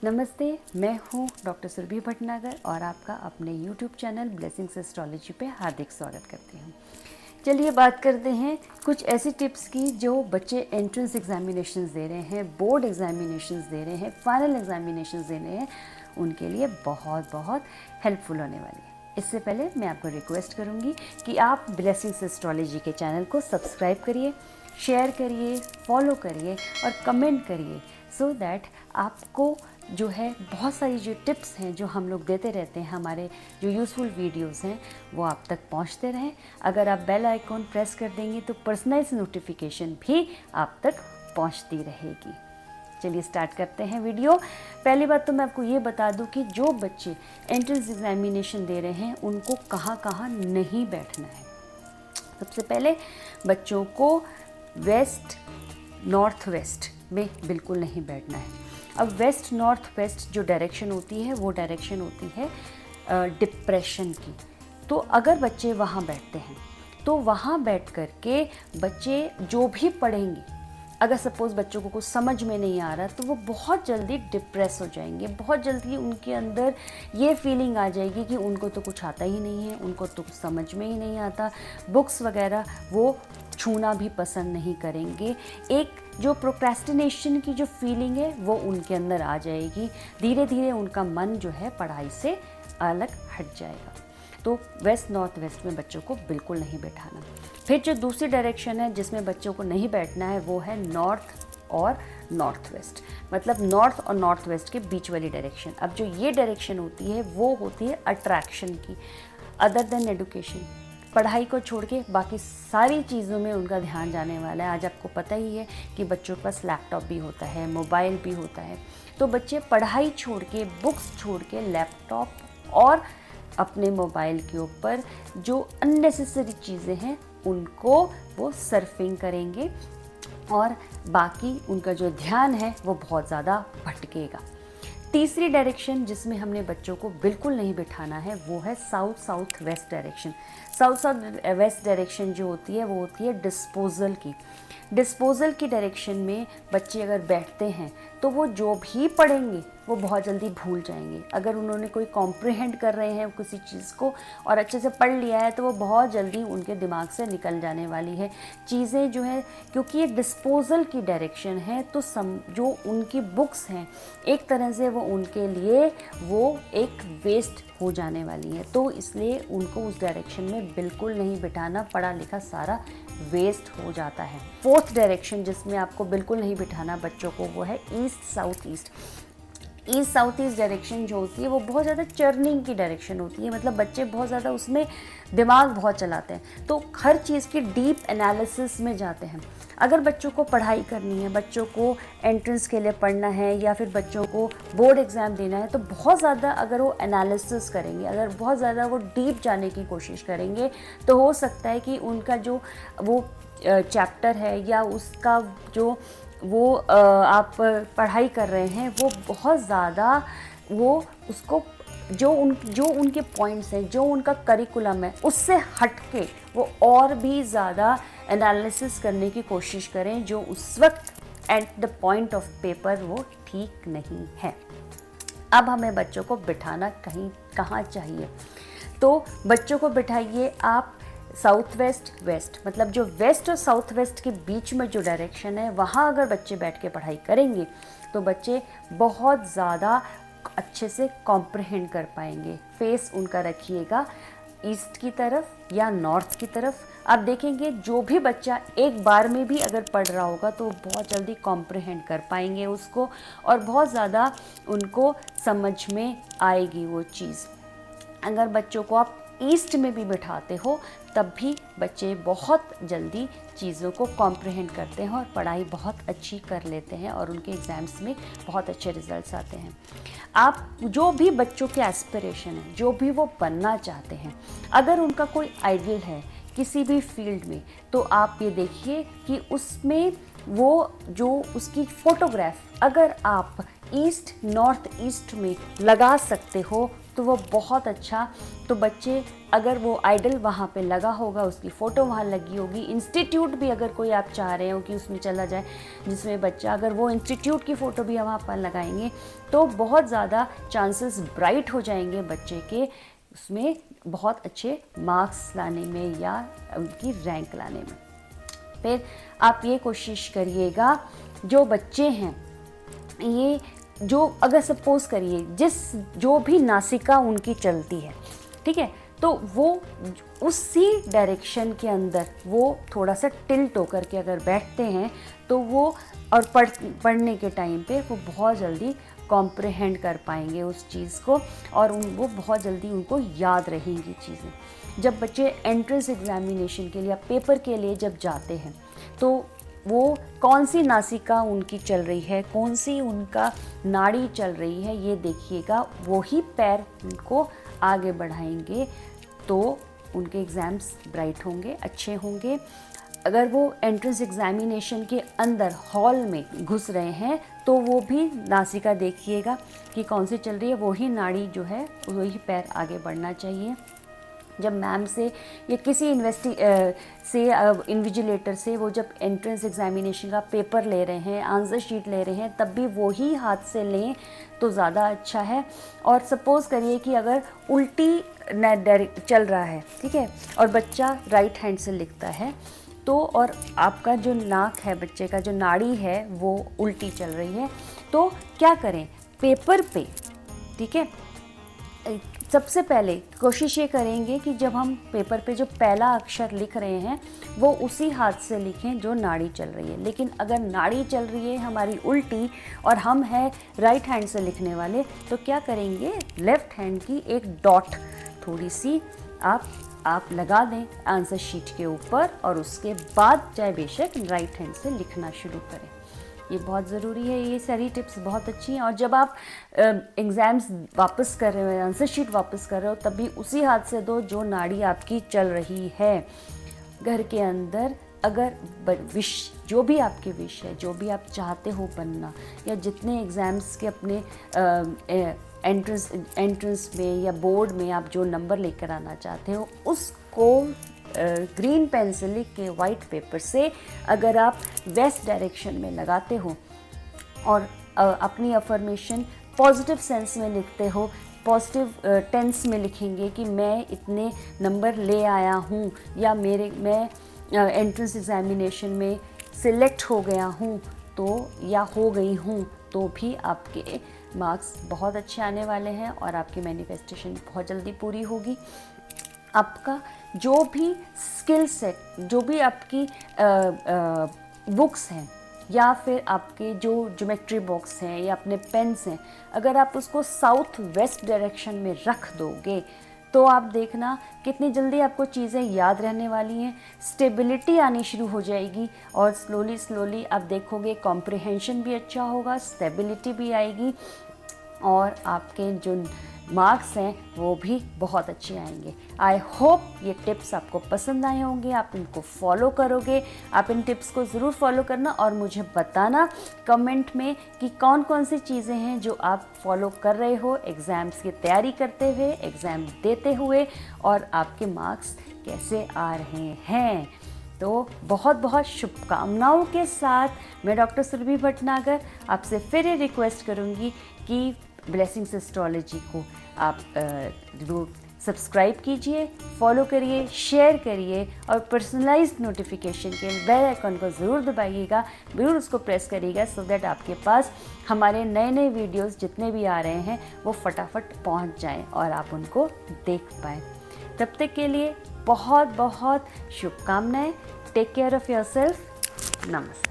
नमस्ते, मैं हूँ डॉक्टर सुरभि भटनागर और आपका अपने YouTube चैनल ब्लेसिंग्स एस्ट्रोलॉजी पे हार्दिक स्वागत करती हूँ। चलिए बात करते हैं कुछ ऐसी टिप्स की जो बच्चे एंट्रेंस एग्जामिनेशंस दे रहे हैं, बोर्ड एग्जामिनेशंस दे रहे हैं, फाइनल एग्जामिनेशंस दे रहे हैं, उनके लिए बहुत बहुत हेल्पफुल होने वाली है। इससे पहले मैं आपको रिक्वेस्ट करूँगी कि आप ब्लेसिंग्स एस्ट्रोलॉजी के चैनल को सब्सक्राइब करिए, शेयर करिए, फॉलो करिए और कमेंट करिए सो दैट आपको जो है बहुत सारी जो टिप्स हैं जो हम लोग देते रहते हैं, हमारे जो यूज़फुल वीडियोस हैं वो आप तक पहुंचते रहें। अगर आप बेल आइकॉन प्रेस कर देंगे तो पर्सनलाइज नोटिफिकेशन भी आप तक पहुंचती रहेगी। चलिए स्टार्ट करते हैं वीडियो। पहली बात तो मैं आपको ये बता दूं कि जो बच्चे एंट्रेंस एग्जामिनेशन दे रहे हैं उनको कहाँ कहाँ नहीं बैठना है। सबसे पहले बच्चों को वेस्ट नॉर्थ वेस्ट में बिल्कुल नहीं बैठना है। अब वेस्ट नॉर्थ वेस्ट जो डायरेक्शन होती है वो डायरेक्शन होती है डिप्रेशन की। तो अगर बच्चे वहाँ बैठते हैं तो वहाँ बैठ कर के बच्चे जो भी पढ़ेंगे, अगर सपोज़ बच्चों को कुछ समझ में नहीं आ रहा तो वो बहुत जल्दी डिप्रेस हो जाएंगे। बहुत जल्दी उनके अंदर ये फीलिंग आ जाएगी कि उनको तो कुछ आता ही नहीं है, उनको तो कुछ समझ में ही नहीं आता, बुक्स वगैरह वो छूना भी पसंद नहीं करेंगे। एक जो प्रोक्रेस्टिनेशन की जो फीलिंग है वो उनके अंदर आ जाएगी। धीरे धीरे उनका मन जो है पढ़ाई से अलग हट जाएगा। तो वेस्ट नॉर्थ वेस्ट में बच्चों को बिल्कुल नहीं बैठाना। फिर जो दूसरी डायरेक्शन है जिसमें बच्चों को नहीं बैठना है वो है नॉर्थ और नॉर्थ वेस्ट, मतलब नॉर्थ और नॉर्थ वेस्ट के बीच वाली डायरेक्शन। अब जो ये डायरेक्शन होती है वो होती है अट्रैक्शन की। अदर देन एडुकेशन, पढ़ाई को छोड़ के बाकी सारी चीज़ों में उनका ध्यान जाने वाला है। आज आपको पता ही है कि बच्चों के पास लैपटॉप भी होता है, मोबाइल भी होता है। तो बच्चे पढ़ाई छोड़ के, बुक्स छोड़ के लैपटॉप और अपने मोबाइल के ऊपर जो अननेसेसरी चीज़ें हैं उनको वो सर्फिंग करेंगे और बाकी उनका जो ध्यान है वो बहुत ज़्यादा भटकेगा। तीसरी डायरेक्शन जिसमें हमने बच्चों को बिल्कुल नहीं बिठाना है वो है south south west direction. South south west direction जो होती है वो होती है डिस्पोजल की। डिस्पोजल की डायरेक्शन में बच्चे अगर बैठते हैं तो वो जो भी पढ़ेंगे वो बहुत जल्दी भूल जाएंगे। अगर उन्होंने कोई कॉम्प्रिहेंड कर रहे हैं किसी चीज़ को और अच्छे से पढ़ लिया है तो वो बहुत जल्दी उनके दिमाग से निकल जाने वाली है चीज़ें जो है, क्योंकि ये डिस्पोजल की डायरेक्शन है। तो जो उनकी बुक्स हैं एक तरह से वो उनके लिए वो एक वेस्ट हो जाने वाली है। तो इसलिए उनको उस डायरेक्शन में बिल्कुल नहीं बिठाना, पढ़ा लिखा सारा वेस्ट हो जाता है। फोर्थ डायरेक्शन जिसमें आपको बिल्कुल नहीं बिठाना बच्चों को वो है east south east. East south east direction जो होती है वो बहुत ज़्यादा चर्निंग की डायरेक्शन होती है, मतलब बच्चे बहुत ज़्यादा उसमें दिमाग बहुत चलाते हैं, तो हर चीज़ की डीप एनालिसिस में जाते हैं। अगर बच्चों को पढ़ाई करनी है, बच्चों को एंट्रेंस के लिए पढ़ना है या फिर बच्चों को बोर्ड एग्ज़ाम देना है तो बहुत ज़्यादा अगर वो एनालिसिस करेंगे, अगर बहुत ज़्यादा वो डीप जाने की कोशिश करेंगे तो हो सकता है कि उनका जो वो चैप्टर है या उसका जो वो आप पढ़ाई कर रहे हैं वो बहुत ज़्यादा वो उसको जो उनके पॉइंट्स हैं, जो उनका करिकुलम है उससे हट के वो और भी ज़्यादा एनालिसिस करने की कोशिश करें, जो उस वक्त at the point of paper वो ठीक नहीं है। अब हमें बच्चों को बिठाना कहाँ चाहिए, तो बच्चों को बिठाइए आप साउथ वेस्ट वेस्ट, मतलब जो वेस्ट और साउथ वेस्ट के बीच में जो डायरेक्शन है वहाँ अगर बच्चे बैठ के पढ़ाई करेंगे तो बच्चे बहुत ज़्यादा अच्छे से कॉम्प्रहेंड कर पाएंगे। फेस उनका रखिएगा ईस्ट की तरफ या नॉर्थ की तरफ। आप देखेंगे जो भी बच्चा एक बार में भी अगर पढ़ रहा होगा तो बहुत जल्दी कॉम्प्रहेंड कर पाएंगे उसको और बहुत ज़्यादा उनको समझ में आएगी वो चीज़। अगर बच्चों को आप ईस्ट में भी बिठाते हो तब भी बच्चे बहुत जल्दी चीज़ों को कॉम्प्रहेंड करते हैं और पढ़ाई बहुत अच्छी कर लेते हैं और उनके एग्ज़ाम्स में बहुत अच्छे रिजल्ट्स आते हैं। आप जो भी बच्चों के एस्पिरेशन है, जो भी वो बनना चाहते हैं, अगर उनका कोई आइडियल है किसी भी फील्ड में तो आप ये देखिए कि उसमें वो जो उसकी फ़ोटोग्राफ अगर आप ईस्ट नॉर्थ ईस्ट में लगा सकते हो तो वो बहुत अच्छा। तो बच्चे अगर वो आइडल वहाँ पे लगा होगा, उसकी फ़ोटो वहाँ लगी होगी, इंस्टीट्यूट भी अगर कोई आप चाह रहे हो कि उसमें चला जाए जिसमें बच्चा, अगर वो इंस्टीट्यूट की फ़ोटो भी वहाँ पर लगाएंगे तो बहुत ज़्यादा चांसेस ब्राइट हो जाएंगे बच्चे के उसमें बहुत अच्छे मार्क्स लाने में या उनकी रैंक लाने में। फिर आप ये कोशिश करिएगा, जो बच्चे हैं ये जो अगर सपोज़ करिए जो भी नासिका उनकी चलती है, ठीक है, तो वो उसी डायरेक्शन के अंदर वो थोड़ा सा टिल्ट होकर के अगर बैठते हैं तो वो और पढ़ने के टाइम पे वो बहुत जल्दी कॉम्प्रहेंड कर पाएंगे उस चीज़ को और वो बहुत जल्दी उनको याद रहेंगी चीज़ें। जब बच्चे एंट्रेंस एग्जामिनेशन के लिए या पेपर के लिए जब जाते हैं तो वो कौन सी नासिका उनकी चल रही है, कौन सी उनका नाड़ी चल रही है, ये देखिएगा। वही पैर उनको आगे बढ़ाएंगे तो उनके एग्ज़ाम्स ब्राइट होंगे, अच्छे होंगे। अगर वो एंट्रेंस एग्जामिनेशन के अंदर हॉल में घुस रहे हैं तो वो भी नासिका देखिएगा कि कौन सी चल रही है, वही नाड़ी जो है वही पैर आगे बढ़ना चाहिए। जब मैम से या किसी इन्विजिलेटर से वो जब एंट्रेंस एग्जामिनेशन का पेपर ले रहे हैं, आंसर शीट ले रहे हैं, तब भी वही हाथ से लें तो ज़्यादा अच्छा है। और सपोज़ करिए कि अगर उल्टी चल रहा है, ठीक है, और बच्चा राइट हैंड से लिखता है तो और आपका जो नाक है, बच्चे का जो नाड़ी है वो उल्टी चल रही है, तो क्या करें पेपर पे, ठीक है, सबसे पहले कोशिश ये करेंगे कि जब हम पेपर पे जो पहला अक्षर लिख रहे हैं वो उसी हाथ से लिखें जो नाड़ी चल रही है। लेकिन अगर नाड़ी चल रही है हमारी उल्टी और हम हैं राइट हैंड से लिखने वाले तो क्या करेंगे, लेफ़्ट हैंड की एक डॉट थोड़ी सी आप लगा दें आंसर शीट के ऊपर और उसके बाद चाहे बेशक राइट हैंड से लिखना शुरू करें। ये बहुत ज़रूरी है, ये सारी टिप्स बहुत अच्छी हैं। और जब आप एग्ज़ाम्स वापस कर रहे हो, आंसर शीट वापस कर रहे हो, तब भी उसी हाथ से दो जो नाड़ी आपकी चल रही है। घर के अंदर अगर विश जो भी आपकी विश है, जो भी आप चाहते हो बनना, या जितने एग्ज़ाम्स के अपने एंट्रेंस में या बोर्ड में आप जो नंबर लेकर आना चाहते हो, उसको ग्रीन पेन से लिख के वाइट पेपर से अगर आप वेस्ट डायरेक्शन में लगाते हो और अपनी अफर्मेशन पॉजिटिव सेंस में लिखते हो, पॉजिटिव टेंस में लिखेंगे कि मैं इतने नंबर ले आया हूँ या मैं एंट्रेंस एग्जामिनेशन में सिलेक्ट हो गया हूँ तो या हो गई हूँ, तो भी आपके मार्क्स बहुत अच्छे आने वाले हैं और आपकी मैनिफेस्टेशन बहुत जल्दी पूरी होगी। आपका जो भी स्किल सेट, जो भी आपकी बुक्स हैं या फिर आपके जो ज्योमेट्री बॉक्स हैं या अपने पेन्स हैं, अगर आप उसको साउथ वेस्ट डायरेक्शन में रख दोगे तो आप देखना कितनी जल्दी आपको चीज़ें याद रहने वाली हैं, स्टेबिलिटी आनी शुरू हो जाएगी और स्लोली आप देखोगे कॉम्प्रिहेंशन भी अच्छा होगा, स्टेबिलिटी भी आएगी और आपके जो मार्क्स हैं वो भी बहुत अच्छे आएंगे। आई होप ये टिप्स आपको पसंद आए होंगे, आप इनको फॉलो करोगे। आप इन टिप्स को ज़रूर फॉलो करना और मुझे बताना कमेंट में कि कौन कौन सी चीज़ें हैं जो आप फॉलो कर रहे हो एग्ज़ाम्स की तैयारी करते हुए, एग्ज़ाम देते हुए, और आपके मार्क्स कैसे आ रहे हैं। तो बहुत बहुत शुभकामनाओं के साथ मैं डॉक्टर सुरभि भटनागर आपसे फिर ये रिक्वेस्ट करूँगी कि ब्लेसिंग्स एस्ट्रोलॉजी को आप ज़रूर सब्सक्राइब कीजिए, फॉलो करिए, शेयर करिए और पर्सनलाइज्ड नोटिफिकेशन के बेल आइकन को ज़रूर दबाइएगा, ज़रूर उसको प्रेस करिएगा सो दैट आपके पास हमारे नए नए वीडियोस जितने भी आ रहे हैं वो फटाफट पहुंच जाएं और आप उनको देख पाएँ। तब तक के लिए बहुत बहुत शुभकामनाएं। Take care of yourself. नमस्ते।